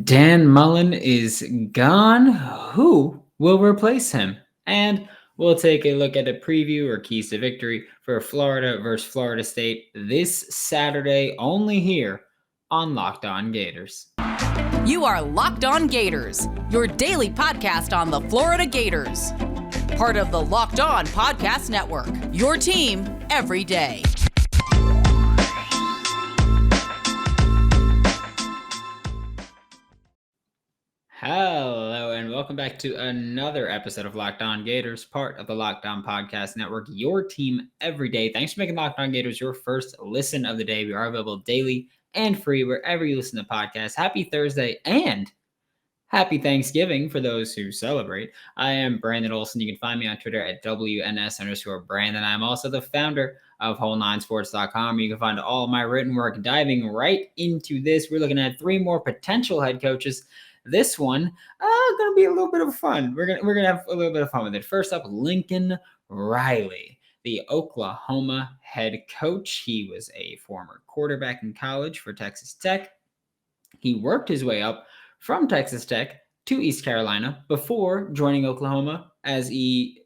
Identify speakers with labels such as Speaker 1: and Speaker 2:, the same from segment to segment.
Speaker 1: Dan Mullen is gone. Who will replace him? And we'll take a look at a preview or keys to victory for Florida versus Florida State this Saturday, only here on Locked On Gators.
Speaker 2: You are Locked On Gators, your daily podcast on the Florida Gators. Part of the Locked On Podcast Network, your team every day.
Speaker 1: Hello and welcome back to another episode of Locked On Gators, part of the Locked On Podcast Network, your team every day. Thanks for making Locked On Gators your first listen of the day. We are available daily and free wherever you listen to podcasts. Happy Thursday and happy Thanksgiving for those who celebrate. I am Brandon Olson. You can find me on Twitter at WNS_Brandon. I'm also the founder of Whole9Sports.com. You can find all of my written work. Diving right into this, we're looking at three more potential head coaches. This one, going to be a little bit of fun. We're gonna have a little bit of fun with it. First up, Lincoln Riley, the Oklahoma head coach. He was a former quarterback in college for Texas Tech. He worked his way up from Texas Tech to East Carolina before joining Oklahoma as the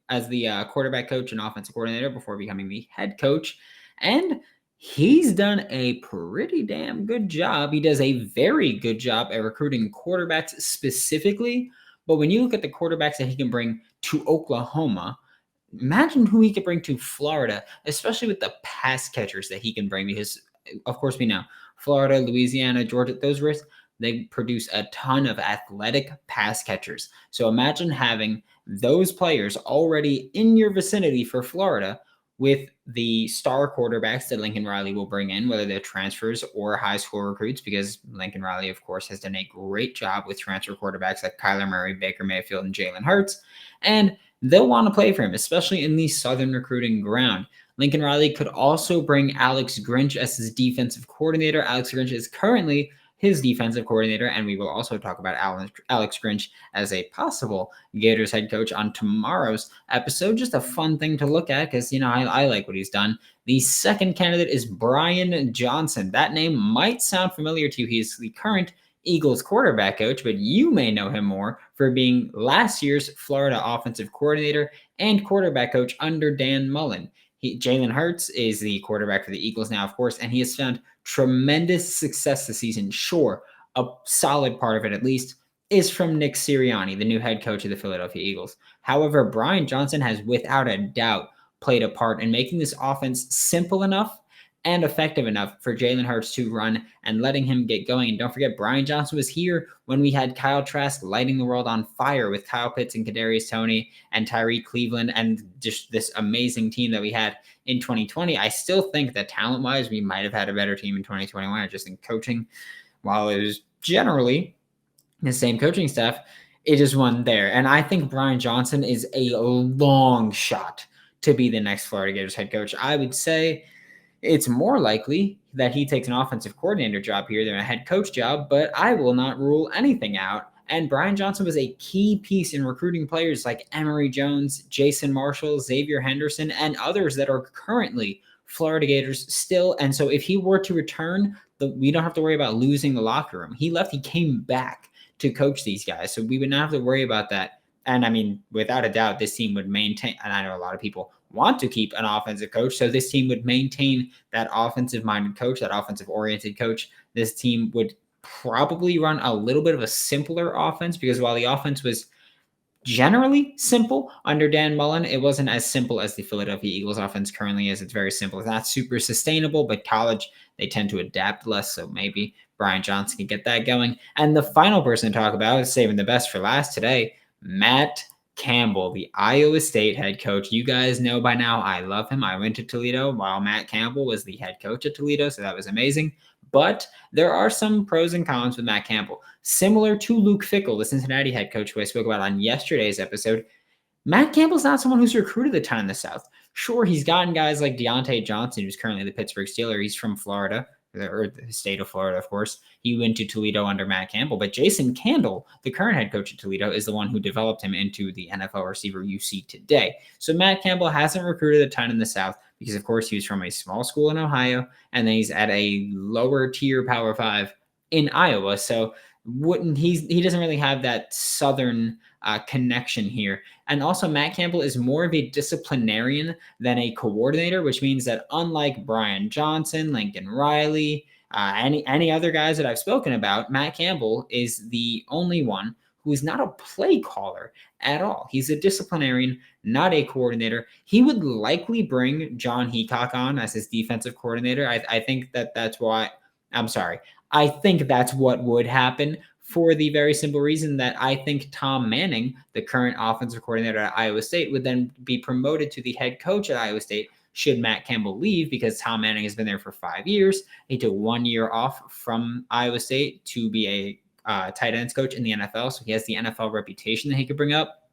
Speaker 1: quarterback coach and offensive coordinator before becoming the head coach. And he's done a pretty damn good job. He does a very good job at recruiting quarterbacks specifically. But when you look at the quarterbacks that he can bring to Oklahoma, imagine who he could bring to Florida, especially with the pass catchers that he can bring. Because, of course, we know Florida, Louisiana, Georgia, they produce a ton of athletic pass catchers. So imagine having those players already in your vicinity for Florida with the star quarterbacks that Lincoln Riley will bring in, whether they're transfers or high school recruits, because Lincoln Riley, of course, has done a great job with transfer quarterbacks like Kyler Murray, Baker Mayfield, and Jalen Hurts. And they'll want to play for him, especially in the Southern recruiting ground. Lincoln Riley could also bring Alex Grinch as his defensive coordinator. Alex Grinch is currently his defensive coordinator, and we will also talk about Alex Grinch as a possible Gators head coach on tomorrow's episode. Just a fun thing to look at because, I like what he's done. The second candidate is Brian Johnson. That name might sound familiar to you. He's the current Eagles quarterback coach, but you may know him more for being last year's Florida offensive coordinator and quarterback coach under Dan Mullen. Jalen Hurts is the quarterback for the Eagles now, of course, and he has found tremendous success this season. Sure, a solid part of it at least is from Nick Sirianni, the new head coach of the Philadelphia Eagles. However, Brian Johnson has without a doubt played a part in making this offense simple enough and effective enough for Jalen Hurts to run and letting him get going. And don't forget, Brian Johnson was here when we had Kyle Trask lighting the world on fire with Kyle Pitts and Kadarius Toney and Tyree Cleveland and just this amazing team that we had in 2020. I still think that talent-wise, we might have had a better team in 2021. I just think coaching, while it was generally the same coaching staff, it just wasn't there. And I think Brian Johnson is a long shot to be the next Florida Gators head coach. I would say it's more likely that he takes an offensive coordinator job here than a head coach job, but I will not rule anything out. And Brian Johnson was a key piece in recruiting players like Emory Jones, Jason Marshall, Xavier Henderson, and others that are currently Florida Gators still. And so if he were to return, we don't have to worry about losing the locker room. He left, he came back to coach these guys. So we would not have to worry about that. And I mean, without a doubt, this team would maintain, and I know a lot of people want to keep an offensive coach. So this team would maintain that offensive-minded coach, that offensive-oriented coach. This team would probably run a little bit of a simpler offense because while the offense was generally simple under Dan Mullen, it wasn't as simple as the Philadelphia Eagles offense currently is. It's very simple. It's not super sustainable, but college, they tend to adapt less. So maybe Brian Johnson can get that going. And the final person to talk about is saving the best for last today, Matt Campbell, the Iowa State head coach. You guys know by now I love him. I went to Toledo while Matt Campbell was the head coach at Toledo, so that was amazing. But there are some pros and cons with Matt Campbell. Similar to Luke Fickell, the Cincinnati head coach who I spoke about on yesterday's episode, Matt Campbell's not someone who's recruited a ton in the South. Sure, he's gotten guys like Deontay Johnson, who's currently the Pittsburgh Steeler. He's from Florida, or the state of Florida, of course. He went to Toledo under Matt Campbell, but Jason Candle, the current head coach at Toledo, is the one who developed him into the NFL receiver you see today. So Matt Campbell hasn't recruited a ton in the South because, of course, he was from a small school in Ohio, and then he's at a lower tier Power 5 in Iowa. So he doesn't really have that Southern connection here. And also Matt Campbell is more of a disciplinarian than a coordinator, which means that unlike Brian Johnson, Lincoln Riley, any other guys that I've spoken about, Matt Campbell is the only one who is not a play caller at all. He's a disciplinarian, not a coordinator. He would likely bring John Heacock on as his defensive coordinator. I think that's why. I'm sorry. I think that's what would happen, for the very simple reason that I think Tom Manning, the current offensive coordinator at Iowa State, would then be promoted to the head coach at Iowa State should Matt Campbell leave, because Tom Manning has been there for 5 years. He took 1 year off from Iowa State to be a tight ends coach in the NFL, so he has the NFL reputation that he could bring up.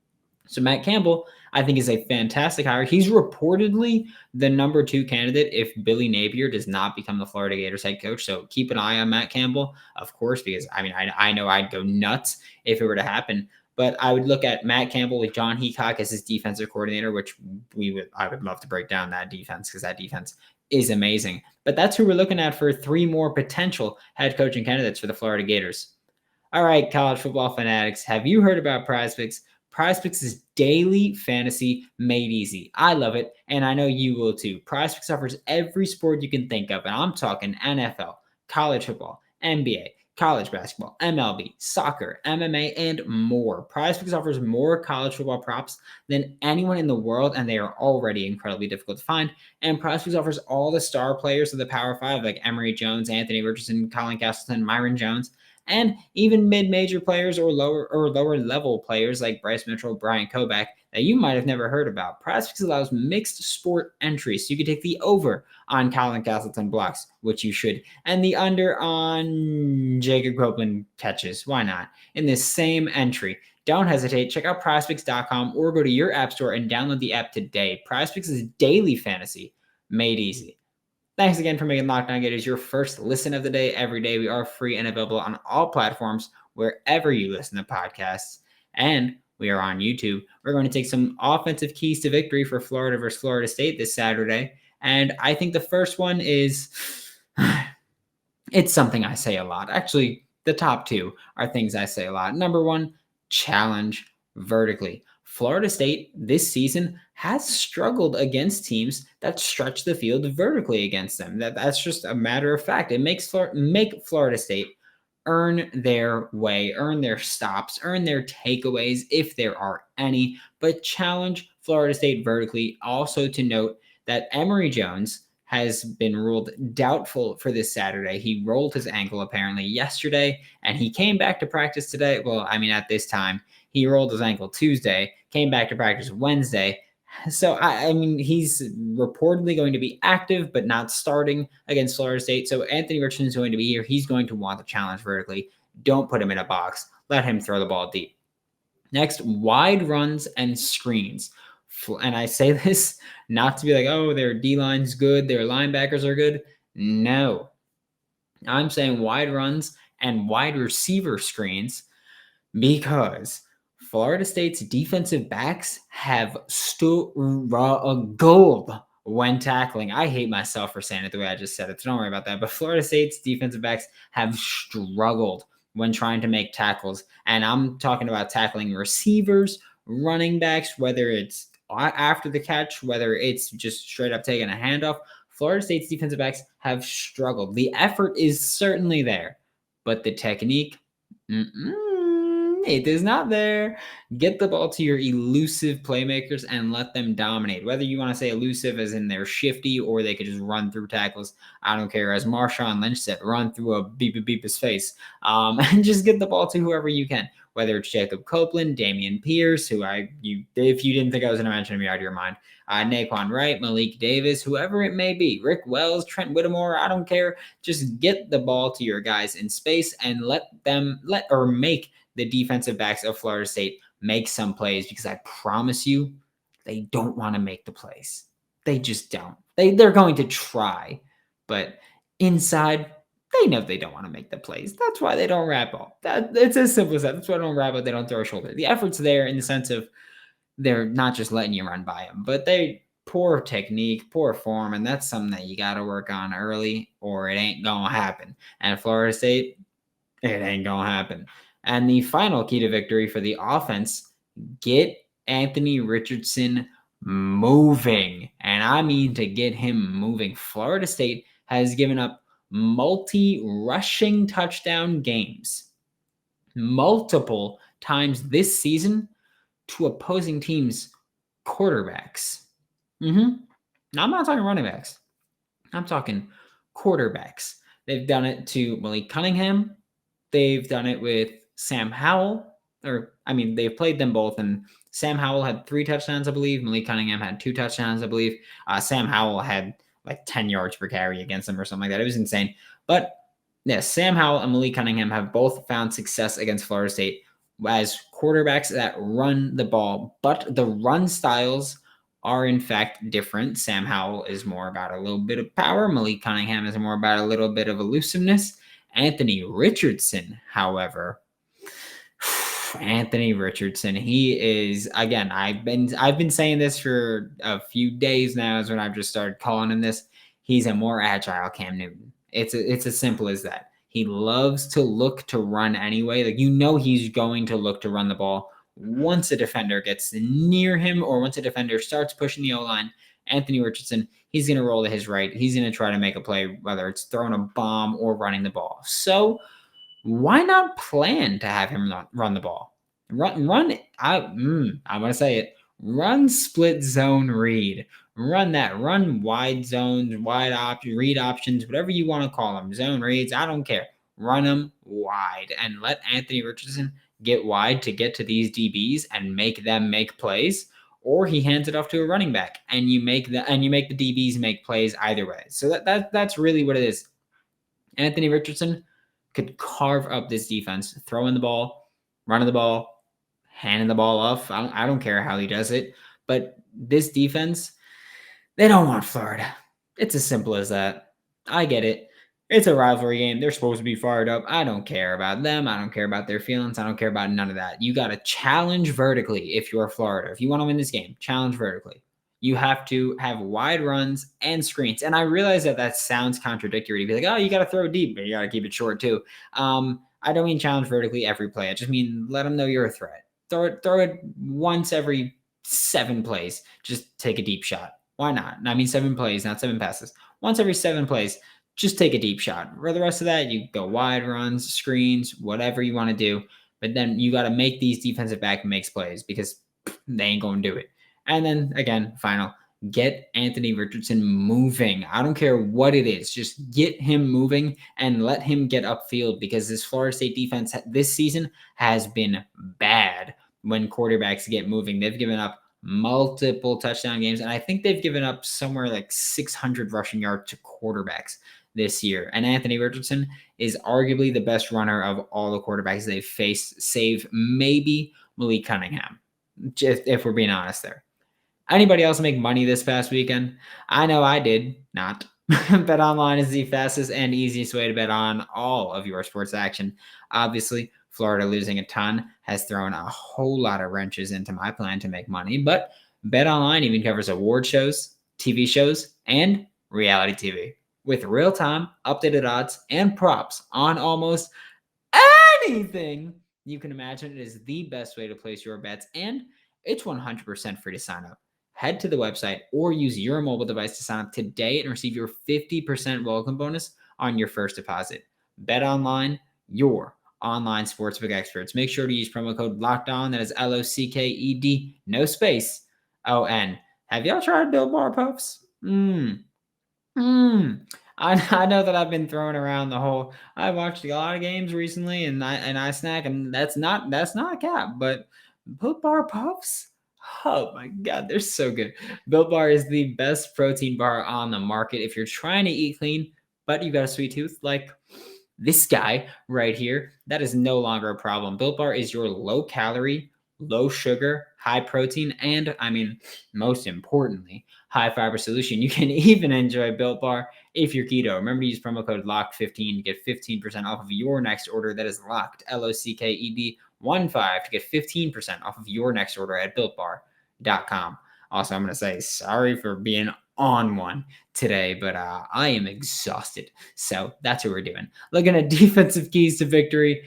Speaker 1: So Matt Campbell, I think, is a fantastic hire. He's reportedly the number 2 candidate if Billy Napier does not become the Florida Gators head coach. So keep an eye on Matt Campbell, of course, because I know I'd go nuts if it were to happen. But I would look at Matt Campbell with John Heacock as his defensive coordinator, which I would love to break down that defense, because that defense is amazing. But that's who we're looking at for 3 more potential head coaching candidates for the Florida Gators. All right, college football fanatics, have you heard about PrizePicks? PrizePicks is daily fantasy made easy. I love it, and I know you will too. PrizePicks offers every sport you can think of, and I'm talking NFL, college football, NBA, college basketball, MLB, soccer, MMA, and more. PrizePicks offers more college football props than anyone in the world, and they are already incredibly difficult to find. And PrizePicks offers all the star players of the Power 5, like Emory Jones, Anthony Richardson, Colin Castleton, Myron Jones, and even mid-major players or lower level players like Bryce Mitchell, Brian Koback, that you might have never heard about. PrizePicks allows mixed sport entries, so you can take the over on Colin Castleton blocks, which you should, and the under on Jacob Copeland catches. Why not? In this same entry. Don't hesitate. Check out PrizePicks.com or go to your app store and download the app today. PrizePicks is daily fantasy made easy. Thanks again for making Locked On Gators your first listen of the day every day. We are free and available on all platforms wherever you listen to podcasts. And we are on YouTube. We're going to take some offensive keys to victory for Florida versus Florida State this Saturday. And I think the first one is, it's something I say a lot. Actually, the top 2 are things I say a lot. Number 1, challenge vertically. Florida State this season has struggled against teams that stretch the field vertically against them. That's just a matter of fact. It makes Florida State earn their way, earn their stops, earn their takeaways if there are any, but challenge Florida State vertically. Also to note that Emory Jones has been ruled doubtful for this Saturday. He rolled his ankle apparently yesterday, and he came back to practice today. Well, at this time, he rolled his ankle Tuesday, came back to practice Wednesday. So, he's reportedly going to be active, but not starting against Florida State. So, Anthony Richardson is going to be here. He's going to want the challenge vertically. Don't put him in a box. Let him throw the ball deep. Next, wide runs and screens. And I say this not to be like, oh, their D-line's good, their linebackers are good. No. I'm saying wide runs and wide receiver screens, because Florida State's defensive backs have struggled when tackling. I hate myself for saying it the way I just said it, so don't worry about that. But Florida State's defensive backs have struggled when trying to make tackles. And I'm talking about tackling receivers, running backs, whether it's after the catch, whether it's just straight up taking a handoff. Florida State's defensive backs have struggled. The effort is certainly there, but the technique, it is not there. Get the ball to your elusive playmakers and let them dominate. Whether you want to say elusive as in they're shifty or they could just run through tackles, I don't care. As Marshawn Lynch said, run through a beep his face. And just get the ball to whoever you can. Whether it's Jacob Copeland, Damian Pierce, who if you didn't think I was going to mention him, you're out of your mind. Naquan Wright, Malik Davis, whoever it may be, Rick Wells, Trent Whittemore, I don't care. Just get the ball to your guys in space and make the defensive backs of Florida State make some plays, because I promise you, they don't want to make the plays. They just don't. They're going to try, but inside, they know they don't want to make the plays. That's why they don't wrap up. It's as simple as that. That's why they don't wrap up. They don't throw a shoulder. The effort's there in the sense of they're not just letting you run by them, but they poor technique, poor form, and that's something that you got to work on early, or it ain't going to happen. And Florida State, It ain't going to happen. And the final key to victory for the offense, get Anthony Richardson moving. And I mean to get him moving. Florida State has given up multi-rushing touchdown games multiple times this season to opposing teams' quarterbacks. Now, I'm not talking running backs. I'm talking quarterbacks. They've done it to Malik Cunningham. They've done it with Sam Howell. They've played them both, and Sam Howell had 3 touchdowns, I believe. Malik Cunningham had 2 touchdowns, I believe. Sam Howell had like 10 yards per carry against them or something like that. It was insane. But yeah, Sam Howell and Malik Cunningham have both found success against Florida State as quarterbacks that run the ball, but the run styles are in fact different. Sam Howell is more about a little bit of power. Malik Cunningham is more about a little bit of elusiveness. Anthony Richardson, however, he is, again, I've been saying this for a few days now is when I've just started calling him this. He's a more agile Cam Newton. It's as simple as that. He loves to look to run anyway. Like, he's going to look to run the ball once a defender gets near him or once a defender starts pushing the O-line. Anthony Richardson, he's going to roll to his right. He's going to try to make a play, whether it's throwing a bomb or running the ball. So why not plan to have him run the ball? I'm going to say it. Run split zone read. Run that. Run wide zones, wide options, read options, whatever you want to call them. Zone reads, I don't care. Run them wide and let Anthony Richardson get wide to get to these DBs and make them make plays. Or he hands it off to a running back and you make the DBs make plays either way. So that's really what it is. Anthony Richardson could carve up this defense, throwing the ball, running the ball, handing the ball off. I don't care how he does it. But this defense, they don't want Florida. It's as simple as that. I get it. It's a rivalry game. They're supposed to be fired up. I don't care about them. I don't care about their feelings. I don't care about none of that. You got to challenge vertically if you're Florida. If you want to win this game, challenge vertically. You have to have wide runs and screens. And I realize that sounds contradictory to be like, oh, you got to throw deep, but you got to keep it short too. I don't mean challenge vertically every play. I just mean let them know you're a threat. Throw it once every 7 plays. Just take a deep shot. Why not? I mean 7 plays, not 7 passes. Once every 7 plays, just take a deep shot. For the rest of that, you go wide runs, screens, whatever you want to do. But then you got to make these defensive back makes plays because they ain't going to do it. And then, again, final, get Anthony Richardson moving. I don't care what it is. Just get him moving and let him get upfield because this Florida State defense this season has been bad when quarterbacks get moving. They've given up multiple touchdown games, and I think they've given up somewhere like 600 rushing yards to quarterbacks this year. And Anthony Richardson is arguably the best runner of all the quarterbacks they've faced, save maybe Malik Cunningham, just if we're being honest there. Anybody else make money this past weekend? I know I did not. BetOnline is the fastest and easiest way to bet on all of your sports action. Obviously, Florida losing a ton has thrown a whole lot of wrenches into my plan to make money, but BetOnline even covers award shows, TV shows, and reality TV with real-time updated odds and props on almost anything you can imagine. It is the best way to place your bets, and it's 100% free to sign up. Head to the website or use your mobile device to sign up today and receive your 50% welcome bonus on your first deposit. BetOnline, your online sportsbook experts. Make sure to use promo code LOCKEDON. That is LOCKED, no space, ON. Have y'all tried Built Bar Puffs? I know that I've been throwing around the whole. I watched a lot of games recently, and I snack, and that's not a cap. But Built Bar Puffs, oh my God, they're so good. Built Bar is the best protein bar on the market if you're trying to eat clean, but you've got a sweet tooth like this guy right here. That is no longer a problem. Built Bar is your low calorie, low sugar, high protein, and most importantly, high fiber solution. You can even enjoy Built Bar if you're keto. Remember to use promo code LOCK15 to get 15% off of your next order. That is locked, LOCKED 15 to get 15% off of your next order at BuiltBar.com. Also, I'm going to say sorry for being on one today, but I am exhausted. So that's what we're doing. Looking at defensive keys to victory.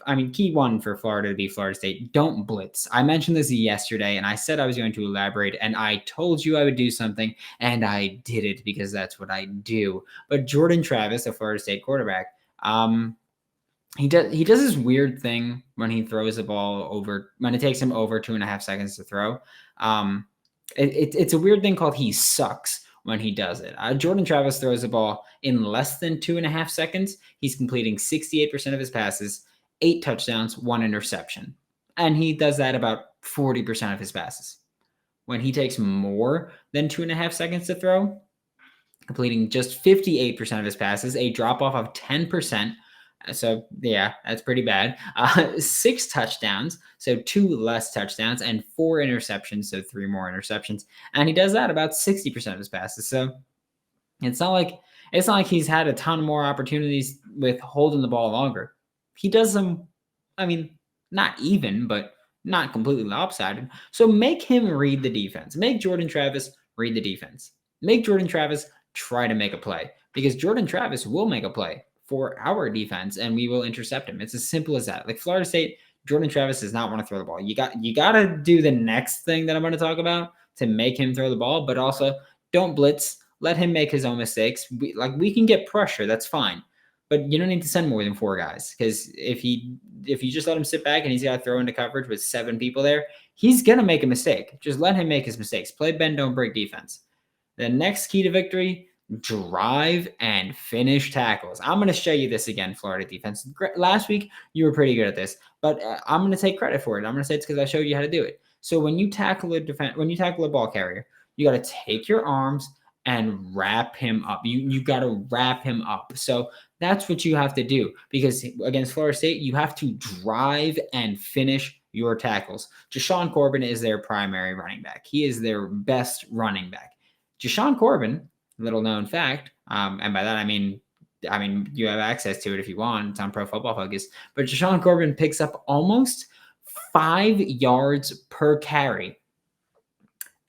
Speaker 1: I mean, key one for Florida to be Florida State, don't blitz. I mentioned this yesterday, and I said I was going to elaborate, and I told you I would do something, and I did it because that's what I do. But Jordan Travis, the Florida State quarterback, he does this weird thing when he throws the ball over, when it takes him over 2.5 seconds to throw. It's a weird thing called he sucks when he does it. Jordan Travis throws the ball in less than 2.5 seconds. He's completing 68% of his passes, 8 touchdowns, 1 interception. And he does that about 40% of his passes. When he takes more than 2.5 seconds to throw, completing just 58% of his passes, a drop off of 10%. So, yeah, that's pretty bad. 6 touchdowns, so 2 less touchdowns, and 4 interceptions, so 3 more interceptions. And he does that about 60% of his passes. So it's not like he's had a ton more opportunities with holding the ball longer. He does them, I mean, not even, but not completely lopsided. So make him read the defense. Make Jordan Travis read the defense. Make Jordan Travis try to make a play, because Jordan Travis will make a play for our defense and we will intercept him. It's as simple as that. Like Florida State, Jordan Travis does not want to throw the ball. You got to do the next thing that I'm going to talk about to make him throw the ball, but also don't blitz. Let him make his own mistakes. We can get pressure. That's fine. But you don't need to send more than 4 guys, because if you just let him sit back and he's got to throw into coverage with 7 people there, he's going to make a mistake. Just let him make his mistakes. Play bend, don't break defense. The next key to victory, drive and finish tackles. I'm going to show you this again, Florida defense. Last week, you were pretty good at this, but I'm going to take credit for it. I'm going to say it's because I showed you how to do it. So when you tackle a ball carrier, you got to take your arms and wrap him up. You got to wrap him up. So that's what you have to do, because against Florida State, you have to drive and finish your tackles. Jashaun Corbin is their primary running back. He is their best running back. Jashaun Corbin, little known fact, and by that I mean you have access to it if you want. It's on Pro Football Focus. But Jashaun Corbin picks up almost 5 yards per carry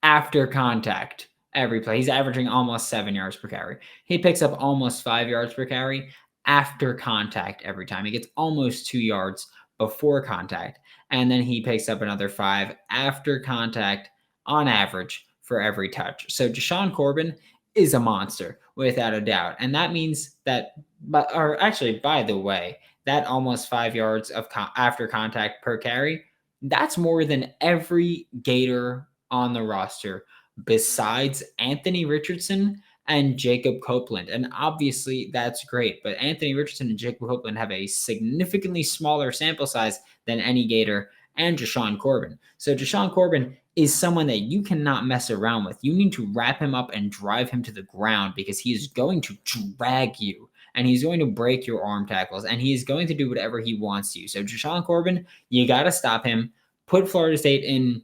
Speaker 1: after contact every play. He's averaging almost 7 yards per carry. He picks up almost 5 yards per carry after contact every time. He gets almost 2 yards before contact, and then he picks up another 5 after contact on average for every touch. So Jashaun Corbin is a monster without a doubt. And that means that, by the way, that almost 5 yards of after contact per carry, that's more than every Gator on the roster besides Anthony Richardson and Jacob Copeland. And obviously that's great, but Anthony Richardson and Jacob Copeland have a significantly smaller sample size than any Gator and Jashaun Corbin. So Jashaun Corbin is someone that you cannot mess around with. You need to wrap him up and drive him to the ground, because he is going to drag you and he's going to break your arm tackles and he is going to do whatever he wants to. So Jashaun Corbin, you got to stop him. Put Florida State in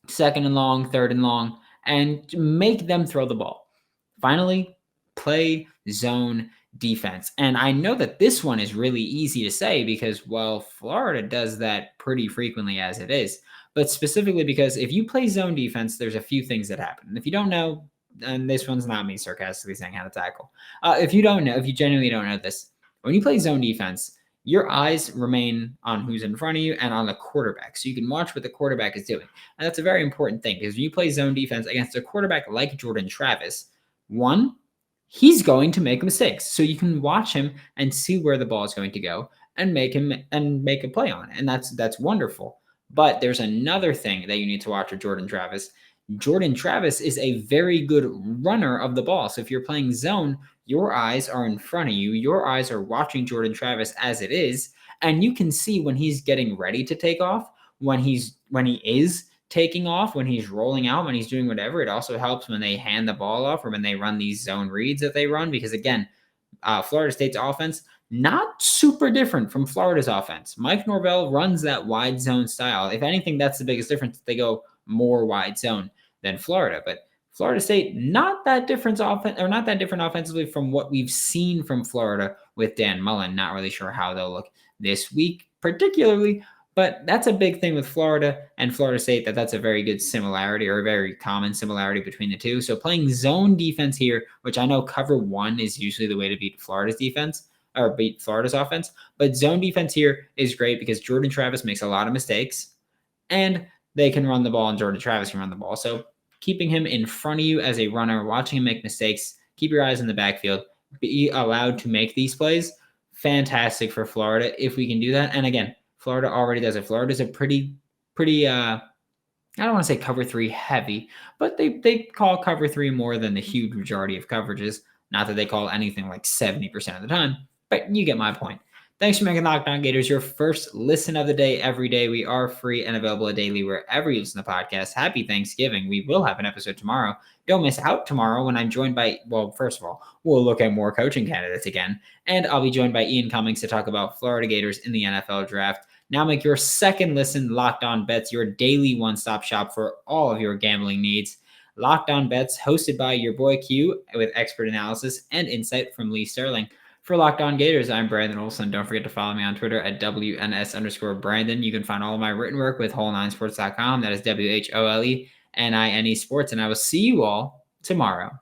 Speaker 1: 2nd and long, 3rd and long, and make them throw the ball. Finally, play zone defense. And I know that this one is really easy to say because, well, Florida does that pretty frequently as it is. But specifically because if you play zone defense, there's a few things that happen. And if you don't know, and this one's not me sarcastically saying how to tackle. If you genuinely don't know this, when you play zone defense, your eyes remain on who's in front of you and on the quarterback. So you can watch what the quarterback is doing. And that's a very important thing, because when you play zone defense against a quarterback like Jordan Travis, one, he's going to make mistakes. So you can watch him and see where the ball is going to go and make a play on it. And that's wonderful. But there's another thing that you need to watch with Jordan Travis. Jordan Travis is a very good runner of the ball. So if you're playing zone, your eyes are in front of you. Your eyes are watching Jordan Travis as it is. And you can see when he's getting ready to take off, when he is taking off, when he's rolling out, when he's doing whatever. It also helps when they hand the ball off or when they run these zone reads that they run. Because again, Florida State's offense, not super different from Florida's offense. Mike Norvell runs that wide zone style. If anything, that's the biggest difference. They go more wide zone than Florida. But Florida State, not that different offensively from what we've seen from Florida with Dan Mullen. Not really sure how they'll look this week particularly, But that's a big thing with Florida and Florida State, that's a very good similarity, or a very common similarity between the two. So playing zone defense here, which I know cover one is usually the way to beat Florida's defense or beat Florida's offense, but zone defense here is great because Jordan Travis makes a lot of mistakes and they can run the ball and Jordan Travis can run the ball. So keeping him in front of you as a runner, watching him make mistakes, keep your eyes in the backfield, be allowed to make these plays. Fantastic for Florida if we can do that. And again, Florida already does it. Florida's a pretty, I don't want to say cover three heavy, but they call cover three more than the huge majority of coverages. Not that they call anything like 70% of the time, but you get my point. Thanks for making Locked On Gators your first listen of the day every day. We are free and available daily wherever you listen to podcasts. Happy Thanksgiving. We will have an episode tomorrow. Don't miss out tomorrow when I'm joined by, well, first of all, we'll look at more coaching candidates again, and I'll be joined by Ian Cummings to talk about Florida Gators in the NFL draft. Now make your second listen Locked On Bets your daily one-stop shop for all of your gambling needs. Locked On Bets, hosted by your boy Q, with expert analysis and insight from Lee Sterling. For Locked On Gators, I'm Brandon Olson. Don't forget to follow me on Twitter at WNS_Brandon. You can find all of my written work with whole9sports.com. That is WHOLENINE Sports. And I will see you all tomorrow.